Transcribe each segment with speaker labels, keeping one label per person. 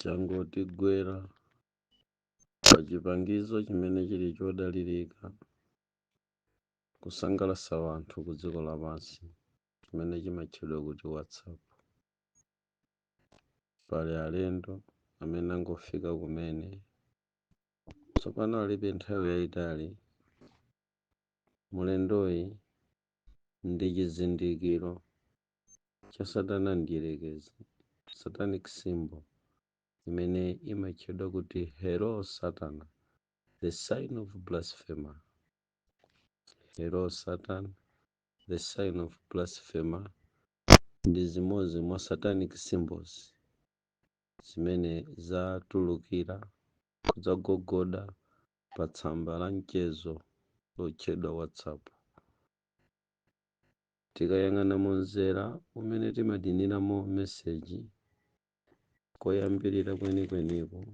Speaker 1: changotigwera pachipangizo chimene chili chodalirika kusangalatsa wanthu ku dziko lapansi chimene chimatchedwa kuti WhatsApp. Pali alendo amene angofika kumene tsopano alibe nthawi yayitali. Mulendoyi ndi chizindikiro cha Satana Mdierekezi, satanic symbol imene imatchedwa kuti Hello Satan, the sign of blasphemer. Hello Satan, the sign of blasphemer ndi zimodzi mwa satanic symbols zimene zatulukira kudzagogoda pa tsamba la mchezo lotchedwa WhatsApp. Tikayang'ana munzera umene timadiniramo meseji koyambirira kwenikweniko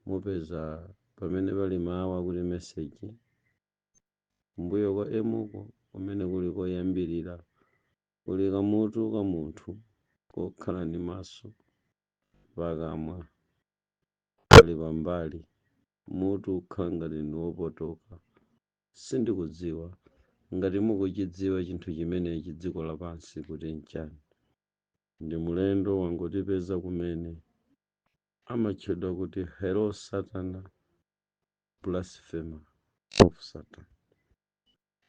Speaker 1: mupeza pamene pali mawu akuti meseji, mbuyo kwa emuko kumene kuli koyambirira kuli kamutu ka munthu kokhala ndi maso, pakamwa pali pambali, mutu ukhala ngati ndi wopotoka. Sindikudziwa ngati mukuchidziwa chinthu chimenechi dziko lapansi kuti nchani. Ndi mulendo wangotipeza kumene amatchedwa kuti Hello Satan, blasphemer of Satan.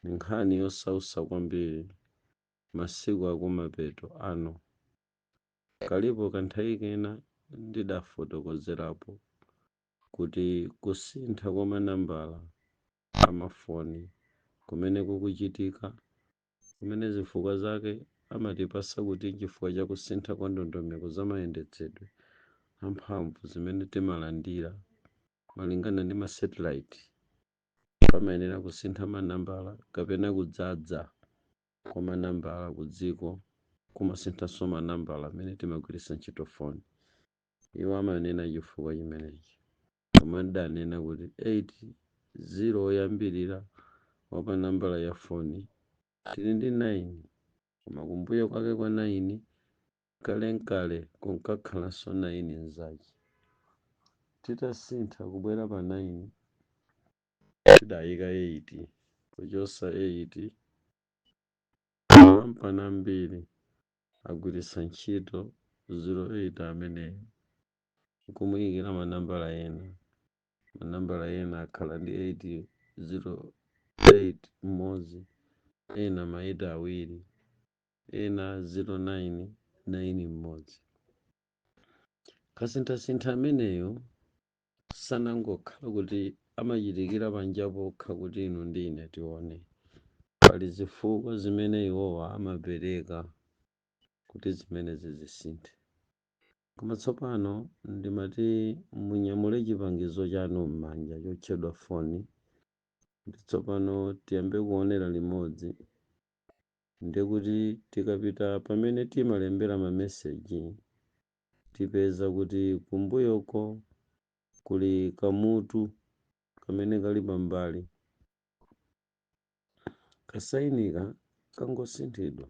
Speaker 1: Ni nkhani yosautsa kwambiri masiku akumapeto ano. Kalipo kanthawi kena ndidafotokozerapo kuti kusintha kwa manambala amafoni kumene kukuchitika, kumene zifukwa zake amatipasa kuti chifukwa cha kusintha kwa ndondomeko za mayendetsedwe amphamvu zimene timalandira malingana ndi masatellite, pamayenera kusintha manambala kapena kudzadza kwa manambala ku dziko kumasinthanso manambala amene timagwiritsa ntchito foni. Iwo amanena chifukwa chimenechi, koma ndidanena kuti 80 oyambirira wapa nambala ya foni tili ndi 9, koma kumbuyo kwake kwa 9 kalenkale kunkakhalanso 9 nzake. Titasintha kubwera pa 9 tidayika 8, kuchosa 8 makampani ambiri agwiritsa ntchito 08 ameneyo kumuyikira manambala ena. Manambala ena akhala ndi 808 mmodzi, ena maita awiri, ena 099 mmodzi. Kasinthasintha ameneyo sanangokhala kuti amachitikira panja pokha kuti inu ndi ine tione. Pali zifukwa zimene iwowa amapereka kuti zimene zizisinthe. Koma tsopano ndimati munyamule chipangizo chanu m'manja chotchedwa foni, ndi tsopano tiyambe kuonera limodzi. Ndikuti tikapita pamene timalembera mameseji tipeza kuti kumbuyoko kuli kamutu kamene kali pambali, kasayinika kangosinthidwa,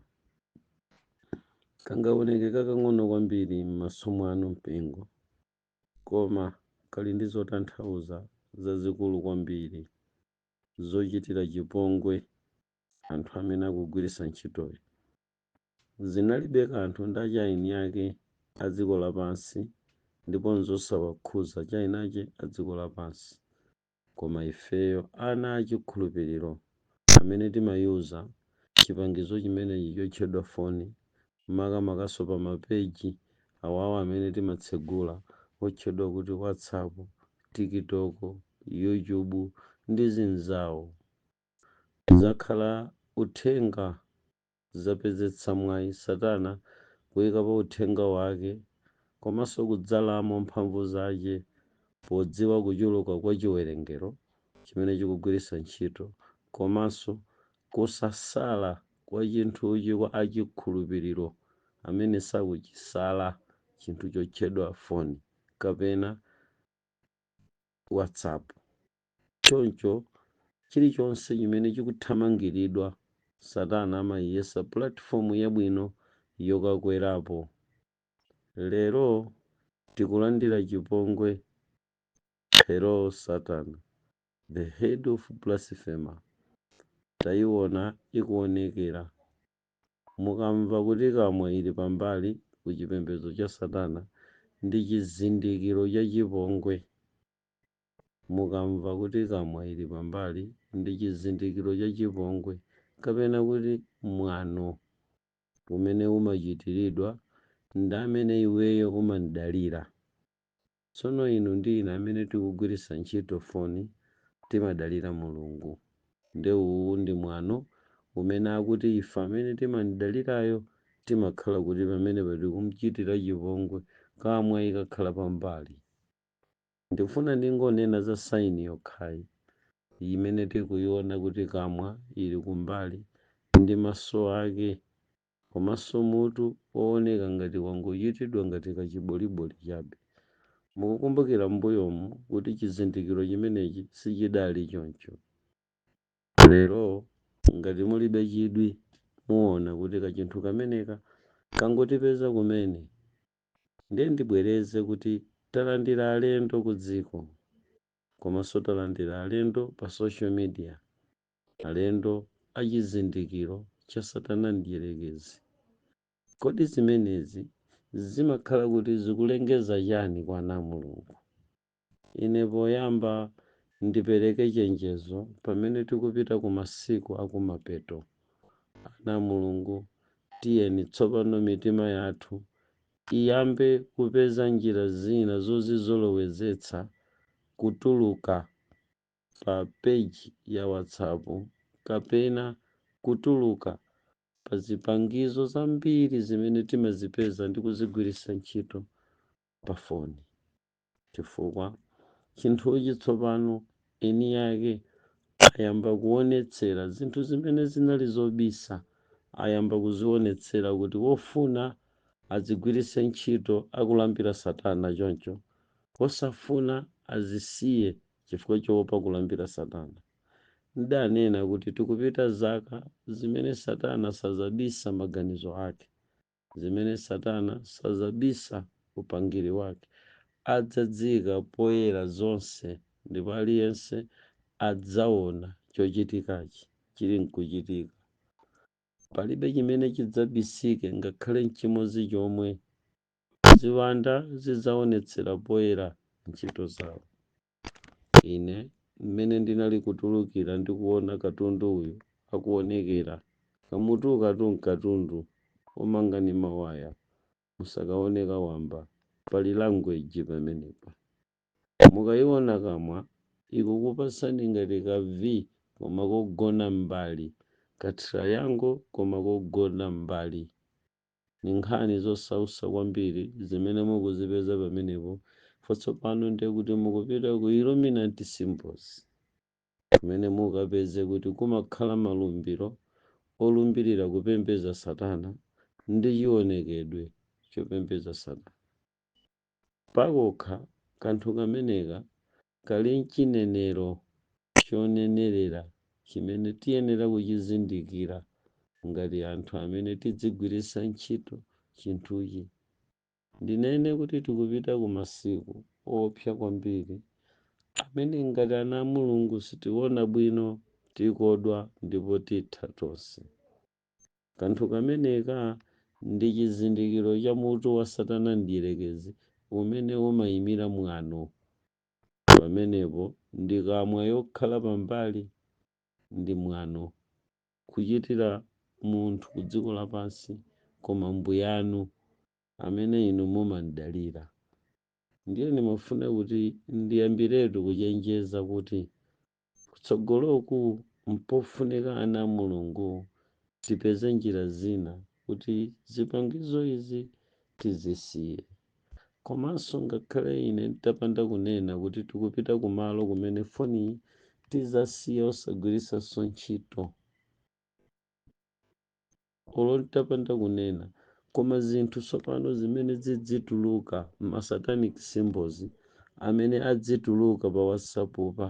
Speaker 1: kangaoneke kakang'ono kwambiri m'maso mwanu mpingo, koma kali ndi zotanthauza zazikulu kwambiri zochitira chipongwe anthu amene akugwiritsa ntchitoyo. Zinalibe kanthu ndi achaini ake a dziko lapansi ndiponso osawakhuza chaina ake a dziko lapansi, koma ifeyo ana achikhulupiriro amene timayuza chipangizo chimenechi chotchedwa foni, makamakaso pa mapeji awawa amene timatsegula otchedwa kuti WhatsApp, TikTok, YouTube ndi zinzawo. Zakhala uthenga zapezetsa mwayi Satana kuyikapo uthenga wake, komanso kudzalamo mphamvu zake podziwa kuchuluka kwa chiwerengero chimene chikugwiritsa ntchito, komanso kusasala kwa chinthuchi kwa achikhulupiriro amene sakuchisala chinthu chotchedwa foni kapena WhatsApp. Choncho chilichonse chimene chikuthamangiridwa Satana amayiyesa platform yabwino yokakwerapo. Lero tikulandira chipongwe. Hello Satan, the head of blasphemer. Taiona ikuonekera. Mukamva kuti kamwa ili pambali ku chipembedzo cha Satana ndi chizindikiro cha chipongwe. Mukamva kuti kamwa ili pambali ndi chizindikiro cha chipongwe kapena kuti mwano umene umachitiridwa ndi amene iweyo umandalira. Tsono inu ndi ine amene tikugwiritsa ntchito foni timadalira Mulungu. Nde uwu ndi mwano umene akuti ife amene timandalirayo timakhala kuti pamene tikumuchitira chipongwe kamwa ikakhala pambali. Ndifuna ndingonena za saini yokhayi imene tikuiona kuti kamwa ili kumbali ndi maso ake komanso mutu wooneka ngati wangochitidwa ngati kachiboliboli chabe. Mukukumbukira m'mbuyomu kuti chizindikiro chimenechi sichidali choncho. Lero ngati mulibe chidwi muona kuti kachinthu kameneka kangotipeza kumene, ndiye ndibwereze kuti talandira alendo ku dziko komanso talandira alendo pa social media, alendo achizindikiro cha Satana mdierekezi. Kodi zimenezi zimakhala kuti zikulengeza chani kwa ana Mulungu? Ine poyamba ndipereke chenjezo pamene tikupita ku masiku akumapeto. Ana Mulungu, tiyeni tsopano mitima yathu iyambe kupeza njira zina zozizolowezetsa kutuluka pa peji ya WhatsApp kapena kutuluka pa zipangizo zambiri zimene timazipeza ndi kuzigwiritsa ntchito pa foni. Chifukwa chinthuchi tsopano eni yake ayamba kuonetsera zinthu zimene zinali zobisa, ayamba kuzionetsera kuti wofuna azigwiritse ntchito akulambira Satana choncho, wosafuna azisiye chifukwa choopa kulambira Satana. Ndidanena kuti tikupita zaka zimene Satana sazabisa maganizo ake, zimene Satana sazabisa upangiri wake, adzadzika poyera zonse ndipo aliyense adzaona chochitikachi chili nkuchitika. Palibe chimene chidzabisike ngakhale nchimodzi chomwe. Ziwanda zidzaonetsera poyera ntchito zawo. Ine mmene ndinali kutulukira ndikuona katundu uyu akuonekera kamutu katundu omanga ni mawaya musakaoneka wamba pali language pamenepa. Mukayiona kamwa ikukupasani ngati ka V koma kogona mbali, ka triangle koma kogona mbali. Ni nkhani zosausa kwambiri zimene mukuzipeza pamenepo. Tsopano ndiye kuti mukupita ku Illuminati symbols kumene mukapeze kuti kumakhala malumbiro olumbirira kupembedza Satana ndi chionekedwe chopembedza Satana. Pakokha kanthu kameneka kali mchinenero chonenerera chimene tiyenera kuchizindikira ngati anthu amene tidzigwiritsa ntchito chinthuchi. Ndinene kuti tikupita ku masiku opsa kwambiri amene ngati ana Mulungu sitiona bwino tikodwa ndipo titha tonse. Kanthu kameneka ndi chizindikiro cha mutu wa Satana mdierekezi umene umayimira mwano. Pamenepo ndi kamwa yokhala pambali ndi mwano kuchitira munthu ku dziko lapansi koma mbuyanu amene inu mumandalira. Ndiye ndimafuna kuti ndiyambiretu kuchenjeza kuti kutsogoloku mpofunika ana Mulungu tipeze njira zina kuti zipangizo izi tizisiye. Komanso ngakhale ine nditapanda kunena kuti tikupita kumalo kumene foni tizasiya osagwiritsanso ntchito. Olo nditapanda kunena koma zinthu tsopano zimene zidzituluka ma-satanic symbols amene adzituluka pa WhatsApp pa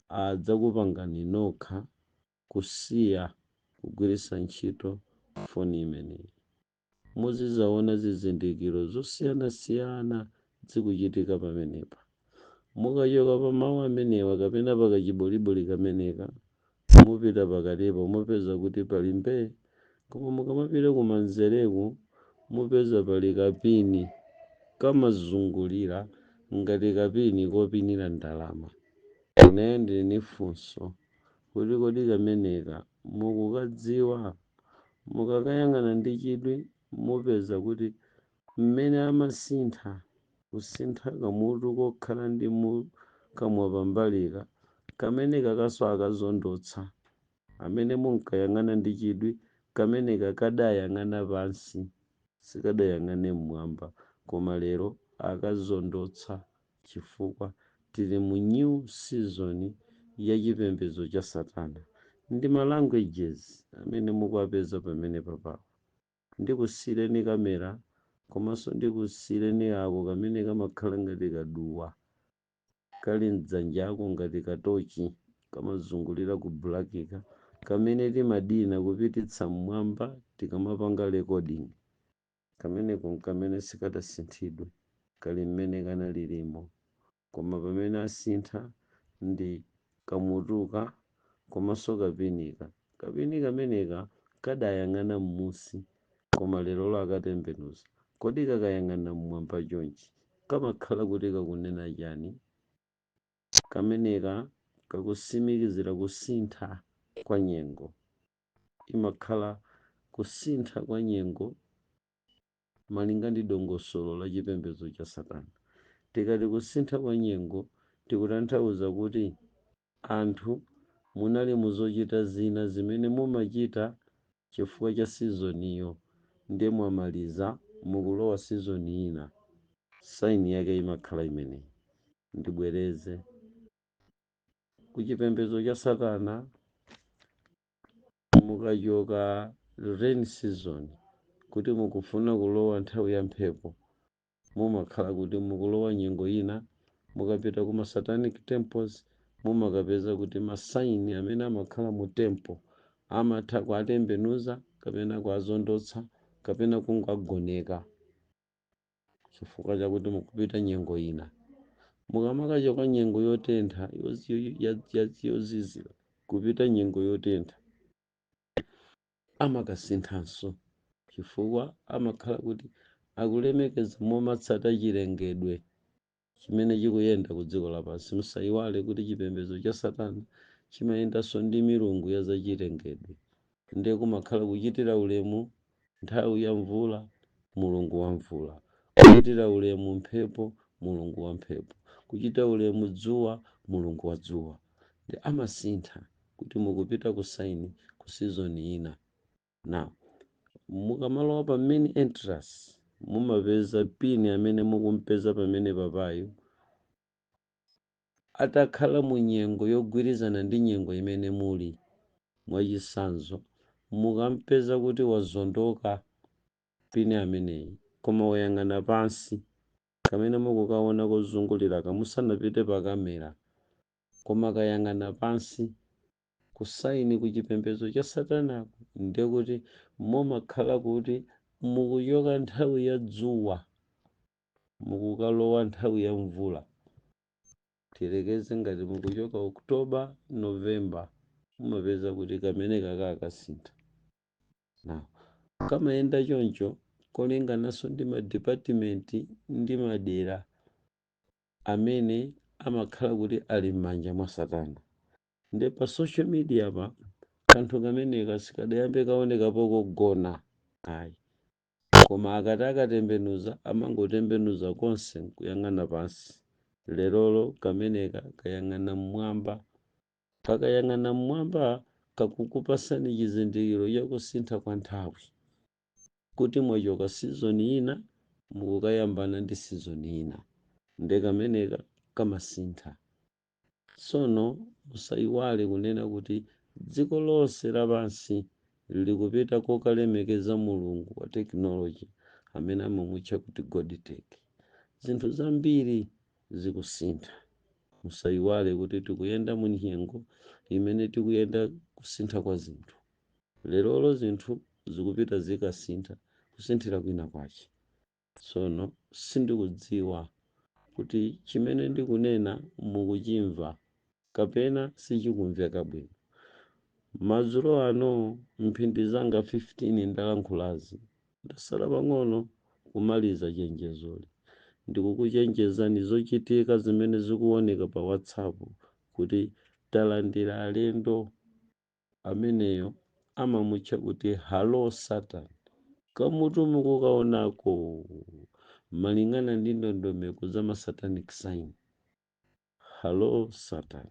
Speaker 1: adzakupangani nokha kusiya kugwiritsa ntchito foni imeneyi. Muzizaona zizindikiro zosiyanasiyana zikuchitika pamenepa. Mukachoka pa mawu amenewa kapena pakachiboliboli kameneka mupita pakatipa mupeza kuti pali mbee, koma mukamapita kumanzereku mupeza pali kapini kamazungulira ngati kapini kopinira ndalama. Ineyo ndili ni funso kuti kodi kameneka mukukadziwa? Mukakayang'ana ndi chidwi mupeza kuti mmene amasintha kusintha kamutu kokhala ndi kamwa pambalika kameneka kaso akazondotsa. Amene munkayang'ana ndi chidwi kameneka kadayang'ana pansi sikadayang'ane mmwamba, koma lero akazondotsa chifukwa tili mu new season ya chipembedzo cha Satana. Ndi ma languages amene mukuwapeza pamene papapo. Ndikusiyireni kamera komanso ndikusiyireni ako kamene kamakhala ngati kaduwa kali mdzanjako ngati katochi kamazungulira ku blakika kamene timadina kupititsa mmwamba tikamapanga recording. Kameneko kamene sikadasinthidwe kali mmene kanalilimo, koma pamene asintha ndi kamutuka komanso kapinika. Kapini kameneka kadayang'ana m'musi koma lero akatembenuza. Kodi kakayang'ana mmwamba chonchi kamakhala kuti kakunena chani? Kameneka kakusimikizira kusintha kwa nyengo. Imakhala kusintha kwa nyengo malinga ndi dongosolo la chipembedzo cha Satana. Tikati kusintha kwa nyengo tikutanthauza kuti anthu munali muzochita zina zimene mumachita chifukwa cha sizoniyo, ndiye mwamaliza mukulowa sizoni ina, saini yake imakhala imeneyi. Ndibwereze kuchipembedzo cha Satana, mukachoka rain season kuti mukufuna kulowa nthawi ya mphepo, mumakhala kuti mukulowa nyengo ina. Mukapita kuma satanic temples mumakapeza kuti masaini amene amakhala mu temple amatha kuatembenuza kapena kuazondotsa kapena kungoagoneka chifukwa chakuti mukupita nyengo ina. Mukamakachoka nyengo yotentha yozizira kupita nyengo yotentha amakasinthanso chifukwa amakhala kuti akulemekeza momatsata chilengedwe chimene chikuyenda ku dziko lapansi. Musayiwale kuti chipembedzo cha Satana chimayendanso ndi milungu ya zachilengedwe, ndiye kumakhala kuchitira ulemu nthawi ya mvula mulungu wa mvula, kuchitira ulemu mphepo mulungu wa mphepo, kuchitira ulemu dzuwa mulungu wa dzuwa. Ndi amasintha kuti mukupita kusaini ku sizoni ina. Na mukamalowa pa main entrance mumapeza pini amene mukumpeza pamene papayo atakhala mu nyengo yogwirizana ndi nyengo imene muli mwachisanzo. Mukampeza kuti wazondoka pini ameneyi koma wayang'ana pansi, kamene mukukaona kozungulira kamusanapite pa kamera koma kayang'ana pansi, kusaini ku chipembedzo cha Satana ndiye kuti mumakhala kuti mukuchoka nthawi ya dzuwa mukukalowa nthawi ya mvula. Tilekeze ngati mukuchoka Oktoba, Novemba, mumapeza kuti kamene kakasintha. Now kamayenda choncho kolingananso ndi madepartment ndi madera amene amakhala kuti ali m'manja mwa Satana. Ndi pa social media pa kanthu kameneka sikadayambe kaonekapo kogona ayi, koma akati akatembenuza amangotembenuza konse kuyang'ana pansi. Lerolo kameneka kayang'ana mmwamba. Kakayang'ana mmwamba kakukupasani chizindikiro chakusintha kwa nthawi, kuti mwachoka sizoni ina mukukayambana ndi sizoni ina, ndi kameneka kamasintha. Sono musayiwale kunena kuti dziko lonse lapansi likupita kokalemekeza mulungu wa technology amene amamutcha kuti GodTech. Zinthu zambiri zikusintha. Musayiwale kuti tikuyenda mu nyengo imene tikuyenda kusintha kwa zinthu. Lerolo zinthu zikupita zikasintha kusinthira kwina kwache. Sono sindikudziwa kuti chimene ndikunena mukuchimva kapena sichikumveka bwino. Madzulo ano mphindi zanga 15 ndalankhulazi, ndasala pang'ono kumaliza chenjezoli. Ndikukuchenjezani zochitika zimene zikuoneka pa WhatsApp kuti talandira alendo ameneyo amamutcha kuti halo Satan. Kamutu mukukaonako malingana ndi ndondomeko za ma satanic sign. Halo Satan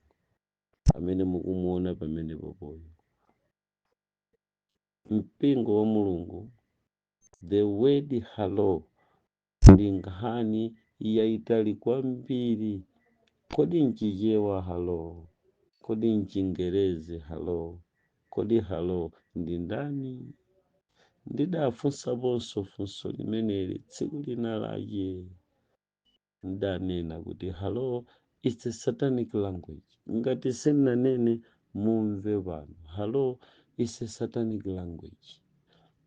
Speaker 1: amene mukumuona pamene popoyo. Mpingo wa Mulungu, the word halo ndi nkhani yaitali kwambiri. Kodi nchichewa halo? Kodi nchingerezi halo? Kodi halo ndi ndani? Ndidafunsaponso funso limeneli tsiku lina lake ndanena kuti halo is a satanic language. Ngati sindinanene mumve pano, halo is a satanic language.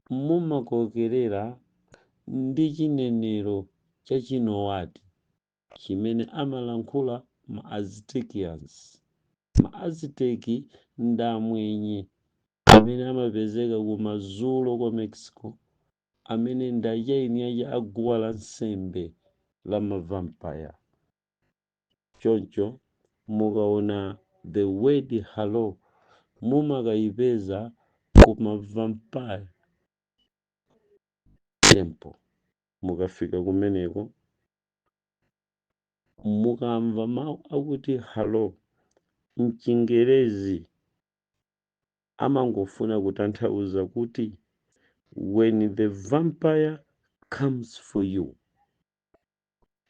Speaker 1: Mumakokerera ndi chinenero cha Chinowati chimene amalankhula ma Aztecians. Ma Azteki ndamwenye amene amapezeka kumadzulo kwa Mexico, amene ndachaini yacha aguwa lansembe la mavampire. Choncho mukaona the word halo mumakayipeza ku mavampire temple. Mukafika kumeneko mukamva mawu akuti halo mchingerezi amangofuna kutanthauza kuti when the vampire comes for you,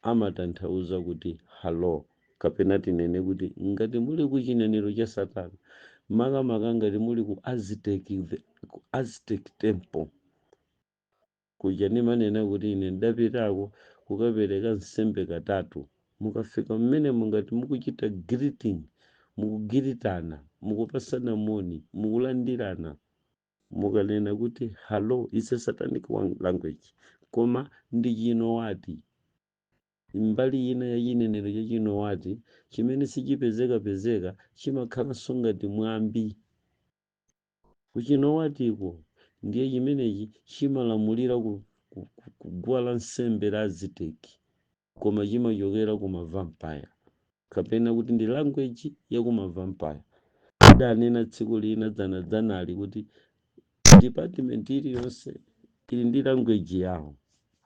Speaker 1: amatanthauza kuti halo, kapena tinene kuti ngati muli ku chinenero cha Satana, makamaka ngati muli ku Aztec temple kuja ndimanena kuti ine ndapitako kukapereka nsembe katatu. Mukafika mmene mungati mukuchita greeting, mukugiritana, mukupasana moni, mukulandirana, mukanena kuti halo is a satanic language, koma ndi Chinowati. Mbali ina ya chinenero cha Chinowati chimene sichipezeka chimakhalanso ngati mwambi. Ku Chinowatiko ndiye chimenechi chimalamulira kuguwa lansembe la Azteki, koma chimachokera ku mavampire, kapena kuti ndi language ya ku mavampire. Ndanena tsiku lina dzanali kuti department iliyonse ili ndi language yawo.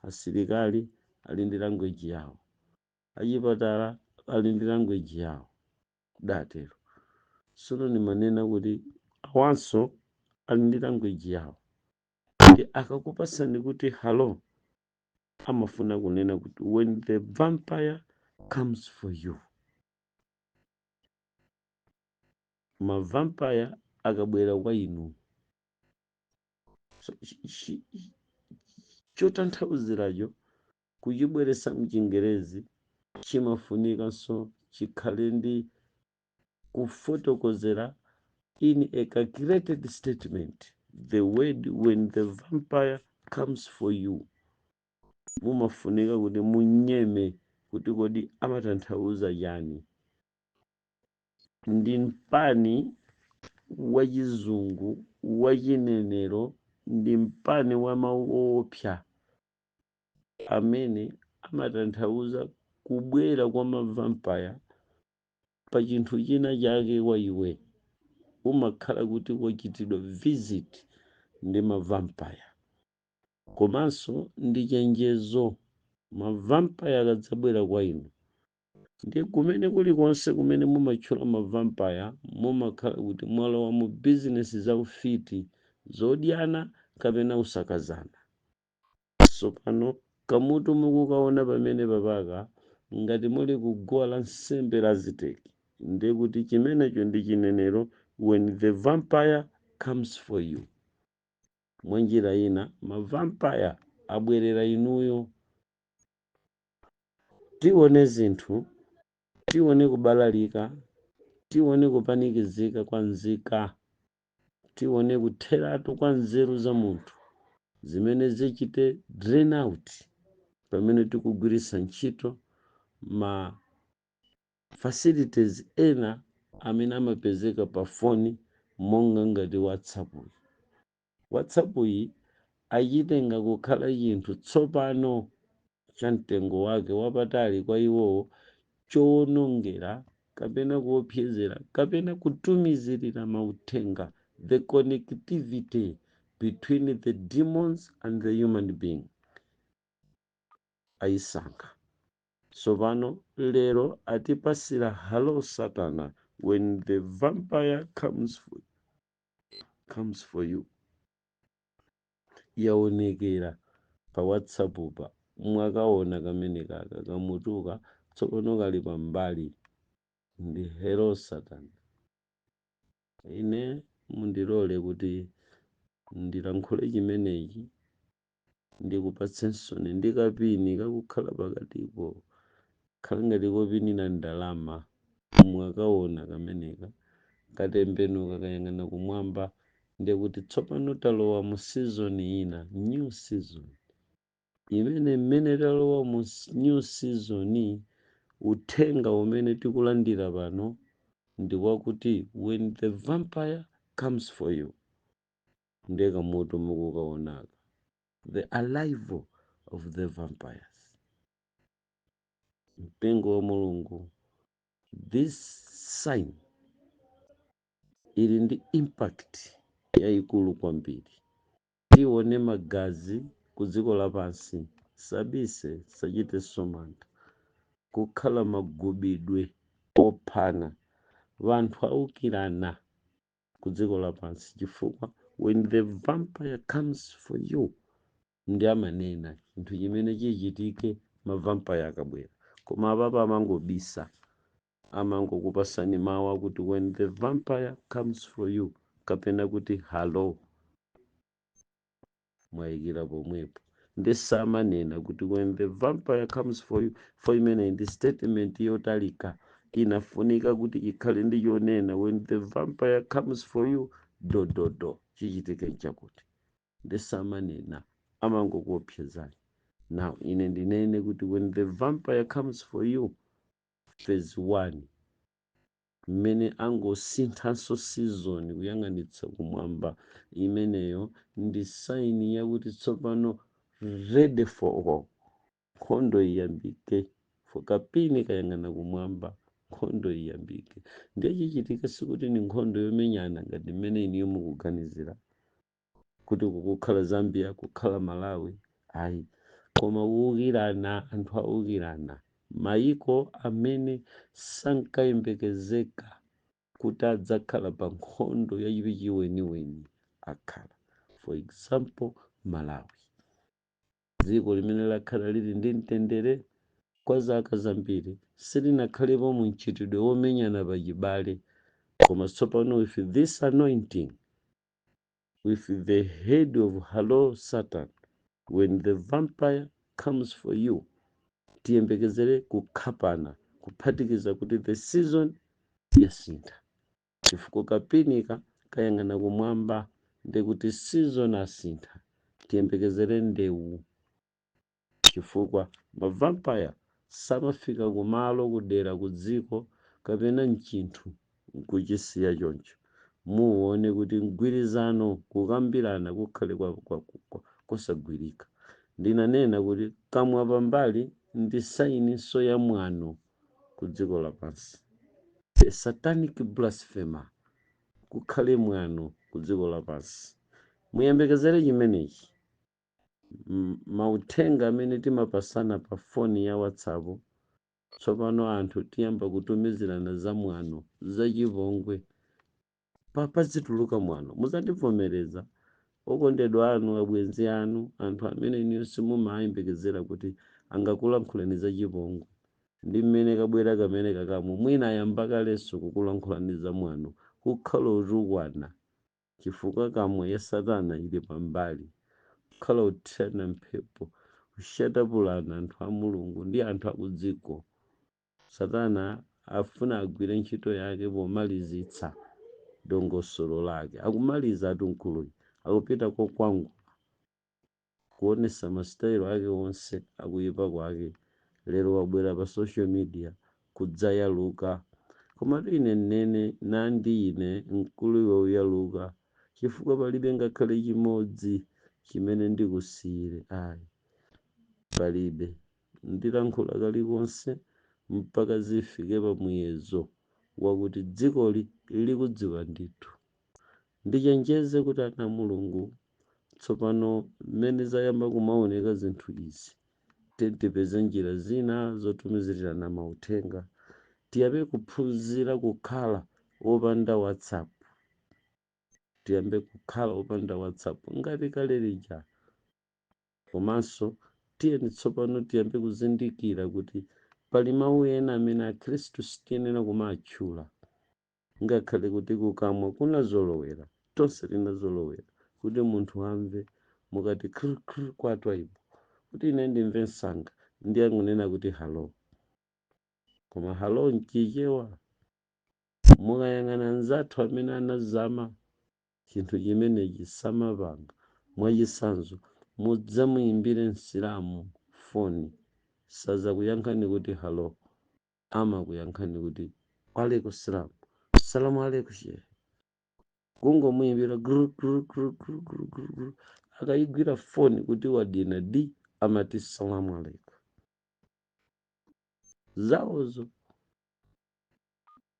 Speaker 1: Asilikali ali ndi language yawo, achipatala ali ndi language yawo, datero. Sono nimanena kuti awanso ali ndi language yawo. Kuti akakupasani kuti halo, amafuna kunena kuti when the vampire comes for you. Ma vampire akabwera kwa inu, chotanthauziracho kuchibweresa mchingerezi chimafunikanso chikhale ndi kufotokozera in a calculated statement. The word when the vampire comes for you, mumafunika kuti munyeme kuti kodi amatanthauza yani. Ndi mpani wa chizungu wa chinenero, ndi mpani wa maopsa amene amatanthauza kubwera kwa mavampire pa chinthu china chake wa iwe. Umakhala kuti wachitidwa visit ndi mavampire. Komanso ndi chenjezo, mavampire akadzabwera kwa inu, ndi kumene kulikonse kumene mumatchula mavampire mumakhala kuti mwalowa mu business za ufiti zodyana kapena usakazana. So pano kamutu mukukaona pamene papaka ngati muli kuguwa lansembe la Azteki, ndi kuti chimenecho ndi chinenero when the vampire comes for you. Mwanjira ina mavampire abwerera inuyo. Tione zinthu, tione kubalalika, tione kupanikizika kwa nzika, tione kutheratu kwa nzeru za munthu zimene zichite drain out pamene tikugwiritsa ntchito ma facilities ena amene amapezeka pa foni monga ngati WhatsApp iyi achitenga kukhala chinthu tsopano cha mtengo wake wapatali kwa iwowo, chowonongera kapena kuopsezera kapena kutumizirira mauthenga, the connectivity between the demons and the human being ayisankha. Tsopano lero atipasira hello Satana, when the vampire comes for you. Yaonekera pa WhatsApp pa mwakaona kamene kaka kamutuka tsopano kali pambali ndi hello Satana. Ine mundilole kuti ndilankhule chimenechi ndikupatsenso ndi kapini kakukhala pakatipo, khala ngati kopinira ndalama. Mwakaona kameneka katembenuka kayang'ana kumwamba, ndikuti tsopano talowa mu season ina, new season mmene talowa mu new season. Uthenga umene tikulandira pano ndi wakuti when the vampire comes for you, ndeka moto mukukaonaka, the arrival of the vampires. Mpingo wa Mulungu, this sign ili ndi impact yayikulu kwambiri. Tione magazi ku dziko lapansi, sabise sachite somanta, kukhala magubidwe ophana, vanthu aukirana ku dziko lapansi chifukwa when the vampire comes for you, ndi amanena chinthu chimene chichitike mavampire akabwera. Koma apapa amangobisa, amangokupasani mawu akuti when the vampire comes for you, kapena kuti hello, mwayikira pomwepo. Ndisamanena kuti when the vampire comes for you, for imene ndi statement yotalika, inafunika kuti ikhale ndi yonena when the vampire comes for you, chichitike chakuti. Ndisamanena, amangokuopsezani. Now ine ndinene kuti when the vampire comes for you, phase 1, mmene angosinthanso season kuyang'anitsa kumwamba, imeneyo ndi saini yakuti tsopano ready for war, nkhondo iyambike. Kapini kayang'ana kumwamba, nkhondo iyambike. Ndiye chichitika sikuti ni nkhondo yomenyana ngati mmene iniyo mukuganizira kuti kukhala Zambia, kukhala Malawi, ayi, koma kuwukirana, anthu awukirana, mayiko amene sankayembekezeka kuti adzakhala pa nkhondo yachiwiri weniweni akhala. For example, Malawi, dziko limene lakhala lili ndi mtendere kwa zaka zambiri, silinakhalepo mu mchitidwe womenyana pachibale. Koma tsopano with this anointing, with the head of hello Satan, when the vampire comes for you, tiyembekezere kukhapana, kuphatikiza kuti the season yasintha. Chifukwa kapinika kayang'ana kumwamba, ndikuti season asintha, tiyembekezere ndewu. Chifukwa mavampire samafika kumalo kudera kudziko kapena mchinthu kuchisiya choncho. Muone kuti mgwirizano kukambirana kukhale kosagwirika. Ndinanena kuti kamwa pambali ndi sainiso ya mwano ku dziko lapansi. A satanic blasphemer, kukhale mwano ku dziko lapansi. Muyembekezere chimenechi. Mauthenga amene timapasana pa foni ya WhatsApp, tsopano anthu tiyamba kutumizirana za mwano, za chipongwe, pazituluka mwano. Muzandivomereza okondedwa anu, abwenzi anu, anthu amene iniyo simumayembekezera kuti angakulankhulani za chipongwe, ndi mmene kabwera kamene kakamu mwina ayamba kalenso kukulankhulani za mwano, kukhala otukwana chifukwa kamwa ya Satana ili pambali, kukhala othirana mphepo, kushatapulana anthu a Mulungu ndi anthu akudziko. Satana afuna agwire ntchito yake pomalizitsa dongosolo lake. Akumaliza atunkuluyi, akupita kokwangu kuonesa masitayilo ake onse akuyipa kwake, lero wabwera pa social media kudzayaluka. Komatu ine nnene nandi ine mkulu iwe uyaluka chifukwa palibe ngakhale chimodzi chimene ndikusiyire. Ayi, palibe. Ndilankhula kalikonse mpaka zifike pa muyezo wakuti dzikoli likudziwa ndithu. Ndichenjeze kuti ana Mulungu tsopano mmene zayamba kumaoneka zinthu izi, tipeze njira zina zotumizirana mauthenga, tiyambe kuphunzira kukhala opanda WhatsApp, tiyambe kukhala opanda WhatsApp ngati kale lija. Komanso tiyeni tsopano tiyambe kuzindikira kuti pali mawu ena amene akhristu sitiyenera kumatchula, ngakhale kuti kukamwa kunazolowera, tonse tinazolowera kuti munthu amve. Mukati khrikhri kwatwa ipo kuti ine ndimve msanga ndiye ngunena kuti halo, koma halo nchichewa. Mukayang'ana nzathu amene anazama chinthu chimenechi samapanga mwachisanzo, mudzamuyimbire msilamu foni, sazakuyankhani kuti halo, amakuyankhani kuti walaikum salam, salamu alaikum shehe, kungomuyimbira gru gru gru gru gru gru gru. Akayigwira foni kuti wadina di amati salamu alaikum. Zawozo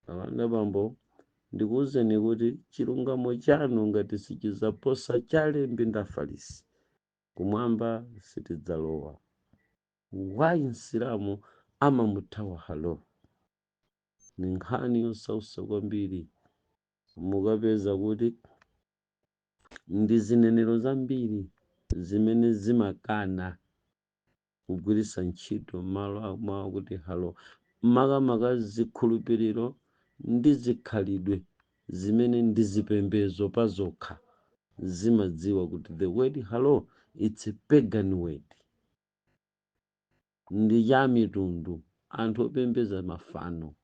Speaker 1: avana bambo, ndikuwuzeni kuti chilungamo chanu ngati sichizaposa chalembi ndi Afarisi, kumwamba sitidzalowa. Wayi msilamu amamuthawa halo? Ni nkhani yosausa kwambiri. Mukapeza kuti ndi zinenero zambiri zimene zimakana kugwiritsa ntchito malo mwawo kuti halo, makamaka zikhulupiriro ndi zikhalidwe zimene ndi zipembedzo pa zokha zimadziwa kuti the word hello it's a pagan word, ndi cha mitundu. Anthu opembedza mafano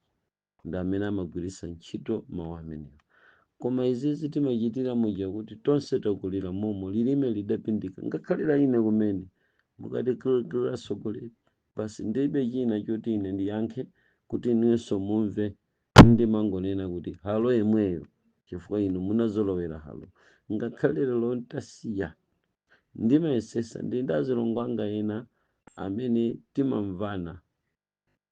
Speaker 1: ndi amene amagwiritsa ntchito mawu amenewo. Koma izizi timachitira muja kuti tonse takulira momo, lilime lidapindika. Ngakhalira ine kumene mukati asogolera basi ndibe china choti ine ndiyankhe kuti inenso mumve, ndimangonena kuti halo imweyo chifukwa inu munazolowera halo. Ngakhale lero ntasiya ndimayesesa, ndi ndazilongo anga ena amene timamvana,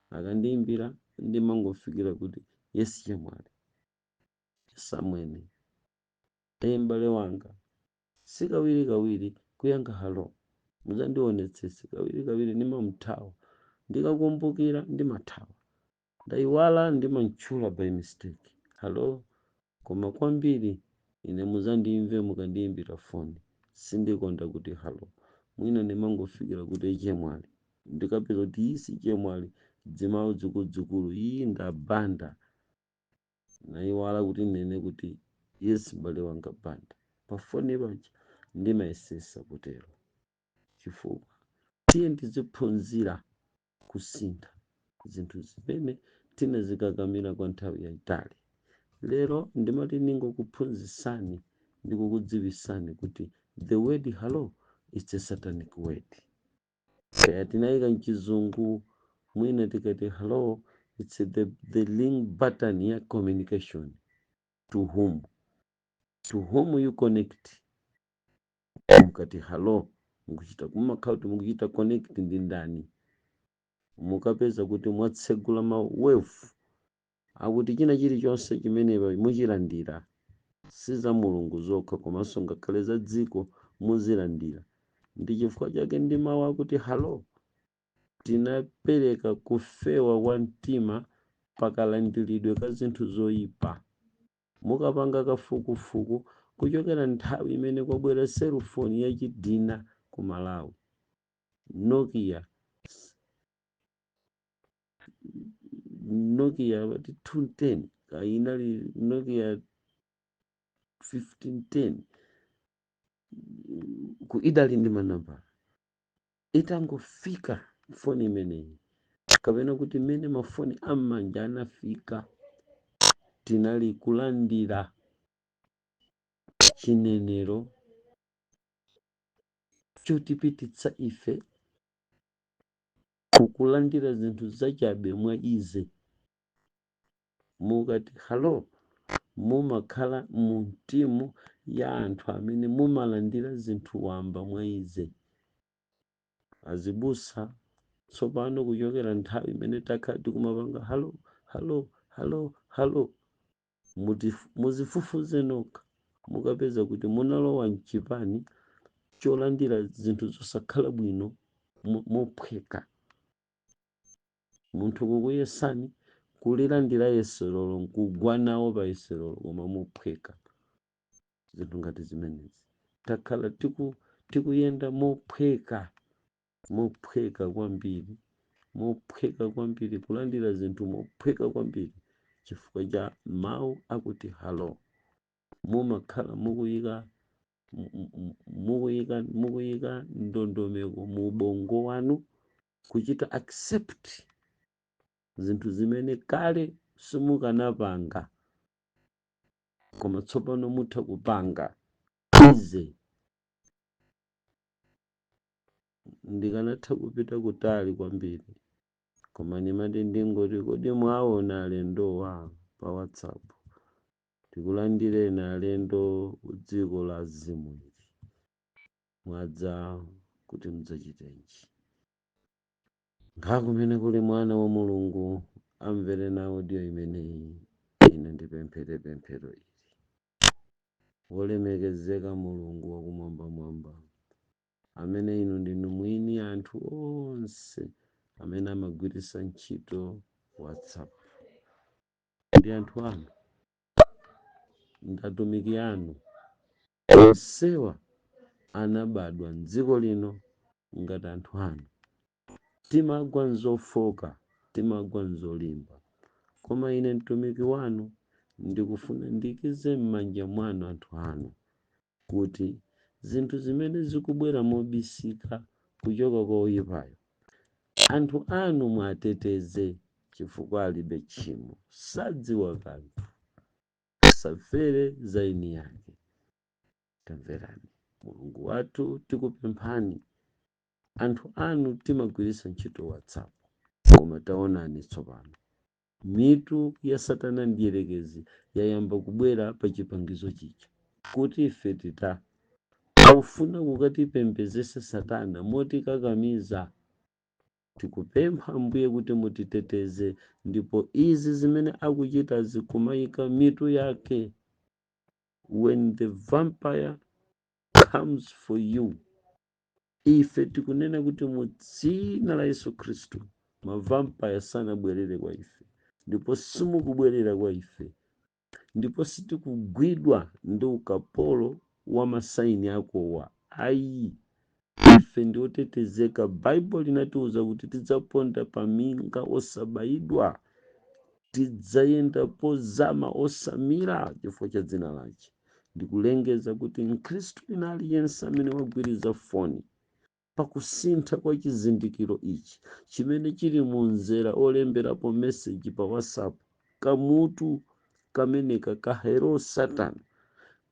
Speaker 1: akandiyimbira ndimangofikira kuti yesi chemwali samwene m'bale wanga, sikawiri kawiri kuyankha halo, muzandionetsese kawiri kawiri ndimamuthawa, ndikakumbukira ndimathawa, ndayiwala ndimamtchula by mistake halo. Koma kwambiri ine muzandimve mukandiyimbira foni, sindikonda kuti halo. Mwina ndimangofikira kuti chemwali, ndikapeza kuti isi chemwali dzimawu dzikudzukulu iyi ndabanda, nayiwala kuti nene kuti yesi m'bale wanga banda pafoni paja. Ndimayesesa kutero chifukwa tiye tiziphunzira kusintha zinthu zimene tinazikakamira kwa nthawi yayitali. Lero ndimati ningokuphunzitsani ndikukudziwitsani kuti the word hello it's a satanic word. Kaya tinayika mchizungu mwina tikati hello it's the link button ya communication. To whom you connect. Mukati hello mukuchita kumakauti mukuchita connect ndi ndani, mukapeza kuti mwatsegula ma wave akuti china chilichonse chimene muchilandira siza Mulungu zokha komanso ngakhale za dziko muzilandira. Ndi chifukwa chake ndi mawu akuti halo, tinapereka kufewa kwa mtima pakalandiridwe ka zinthu zoyipa. Mukapanga kafukufuku kuchokera nthawi imene kwabwera selufoni yachidina ku Malawi, Nokia wati 210 kainali Nokia 1510 ku idali ndi manamba. Itangofika foni imeneyi kapena kuti mene mafoni am'manja anafika, tinali kulandira chinenero chotipititsa ife kukulandira zinthu zachabe mwa ize. Mukati halo mumakhala mu mtimu ya anthu amene mumalandira zinthu wamba mwa ize. Azibusa tsopano kuchokera nthawi imene takhala tikumapanga halo halo halo halo, muzifufuze nokha mukapeza kuti munalowa mchipani cholandira zinthu zosakhala bwino mophweka. Munthu kukuyesani kulilandira yeserolo nkugwa nawo pa yeserolo koma mophweka. Zinthu ngati zimenezi takhala tikuyenda mophweka kwambiri, mophweka kwambiri, kulandira zinthu mophweka kwambiri chifukwa cha mawu akuti halo. Mumakhala mukuyika ndondomeko mu ubongo wanu kuchita accept zinthu zimene kale simukanapanga koma tsopano mutha kupanga. Ize ndikanatha kupita kutali kwambiri koma ndimati ndingoti kodi mwaona alendowa pa WhatsApp. Tikulandireni alendo kudziko la Zimu ili, mwadza kuti mudzachitenji. Ngakumene kuli mwana wa Mulungu amvere na audio imeneyi. Ine ndipemphere pemphero ili. Wolemekezeka Mulungu wakumwambamwamba, amene inu ndinu mwini anthu onse amene amagwiritsa ntchito WhatsApp. Ndi anthu anu, ndatumiki anu, onsewa anabadwa m'dziko lino ngati anthu anu. Timagwa nzofoka, timagwa nzolimba, koma ine mtumiki wanu ndikufuna ndikize m'manja mwanu anthu anu kuti zinthu zimene zikubwera mobisika kuchoka kwa oyipayo, anthu anu mwateteze chifukwa alibe tchimo, sadziwa kanthu, safere zaini yake. Tamverani Mulungu wathu, tikupemphani. Anthu anu timagwiritsa ntchito WhatsApp koma taonani tsopano mitu ya Satana ndiyerekezi yayamba kubwera pa chipangizo chicha kuti ife aufuna kukatipembezesa Satana motikakamiza. Tikupempha Ambuye kuti mutiteteze, ndipo izi zimene akuchita zikumayika mitu yake. When the vampire comes for you, ife tikunena kuti mu dzina la Yesu Khristu mavampire sanabwerere kwa ife, ndipo simukubwerera kwa ife, ndipo sitikugwidwa ndi ukapolo wa masaini akowa. Ayi, ife ndiotetezeka. Bible linatiuza kuti tidzaponda paminga osabayidwa, tidzayenda pozama osamira chifukwa cha dzina lake. Ndikulengeza kuti mkhristu ina aliyense amene wagwiriza foni pakusintha kwa chizindikiro ichi chimene chili munzera olemberapo message pa WhatsApp, kamutu kameneka kahero Satana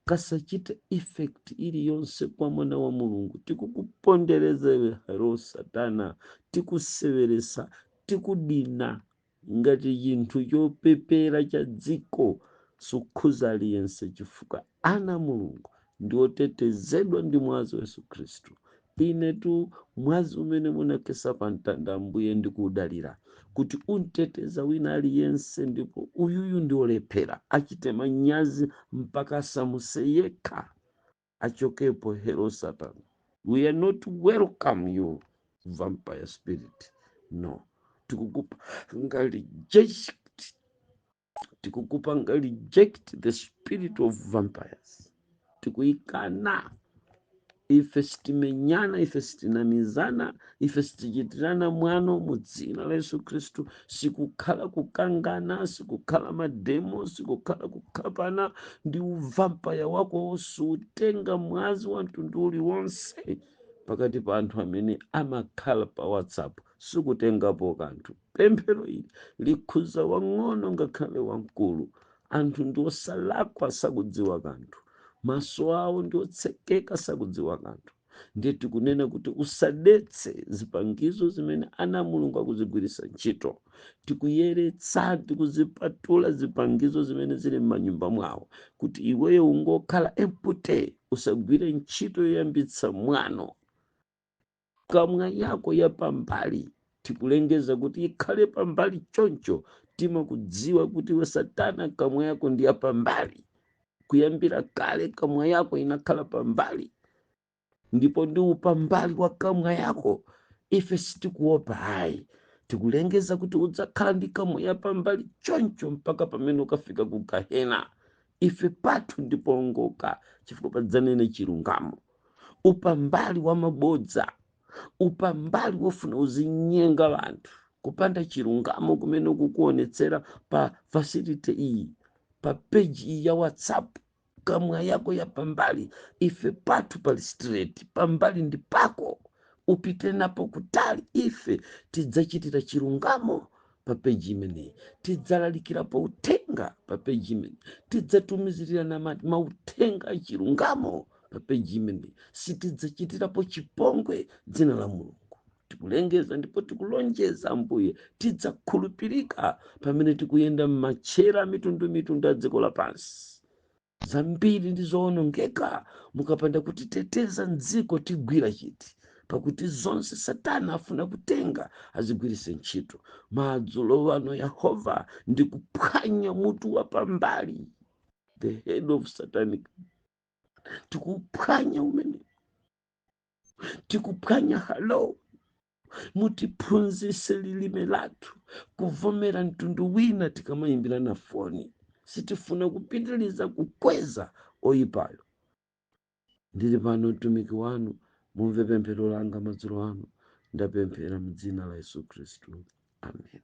Speaker 1: kasachite effect iliyonse kwa mwana wa Mulungu. Tikukupondereza hero Satana, tikuseweresa, tikudina ngati chinthu chopepera cha dziko. Sukhuza aliyense chifukwa ana Mulungu ndiotetezedwa ndi mwazi wa Yesu Khristu. Inetu mwazi umene munakesa pa mtanda Ambuye ndikudalira kuti unteteza wina aliyense, ndipo uyuyu ndiolephera achite manyazi mpaka samuse yekha achokepo hero Satan. We are not welcome you vampire spirit. No, tikukupanga reject the spirit of vampires. Tikuikana. Ife sitimenyana, ife sitinamizana, ife sitichitirana mwano mu dzina la Yesu Khristu. Sikukhala kukangana, sikukhala mademo, sikukhala kukapana ndi uvampaya wako osutenga mwazi wa mtundu uliwonse pakati pa anthu amene amakhala pa WhatsApp. Sikutengapo kanthu. Pemphero ili likhuza wang'ono ngakhale wamkulu. Anthu ndiosalakwa sakudziwa kanthu, maso awo ndiotsekeka sakudziwa kanthu. ndiye tikunena kuti usadetse zipangizo zimene ana mulungu akuzigwiritsa ntchito. Tikuyeretsa, tikuzipatula zipangizo zimene zili m'manyumba mwawo, kuti iweyo ungokhala empty, usagwire ntchito yoyambitsa mwano. Kamwa yako ya pambali tikulengeza kuti ikhale pambali choncho. Timakudziwa kuti we Satana kamwa yako ndi ya pambali. Kuyambira kale kamwa yako inakhala pambali, ndipo ndi upambali wa kamwa yako ife sitikuopa hayi. Tikulengeza kuti udzakhala ndi kamwa ya pambali choncho mpaka pamene ukafika ku Gahena. Ife pathu ndipolongoka chifukwa padzanene chilungamo. Upambali wa mabodza, upambali wofuna uzinyenga wanthu, kupanda chilungamo kumene ukukuonetsera pa facility iyi, pa page iyi ya WhatsApp. Kamwa yako ya pambali, ife pathu pali straight, pambali ndi pako. Upite napo kutali, ife tidzachitira chilungamo pa peji imeneyi, tidzalalikirapo uthenga pa peji imeneyi, tidzatumizirana mauthenga achilungamo pa peji imeneyi, sitidzachitirapo chipongwe dzina la Mulungu. Tikulengeza ndipo tikulonjeza Ambuye, tidzakhulupirika pamene tikuyenda m'matchera mitundu a dziko lapansi. Zambiri ndi zoonongeka mukapanda kutiteteza mdziko tigwira chiti, pakuti zonse Satana afuna kutenga azigwiritse ntchito. Madzulo ano Yehova ndi kuphwanya mutu wa pambali, the head of Satanic. Tikuphwanya umene, tikuphwanya halo. Mutiphunzitse lilime lathu kuvomera mtundu wina tikamayimbira na foni. Sitifuna kupitiliza kukweza oyipayo. Ndili pano mtumiki wanu, mumve pemphero langa madzulo ano. Ndapemphera m'dzina la Yesu Khristu. Amen.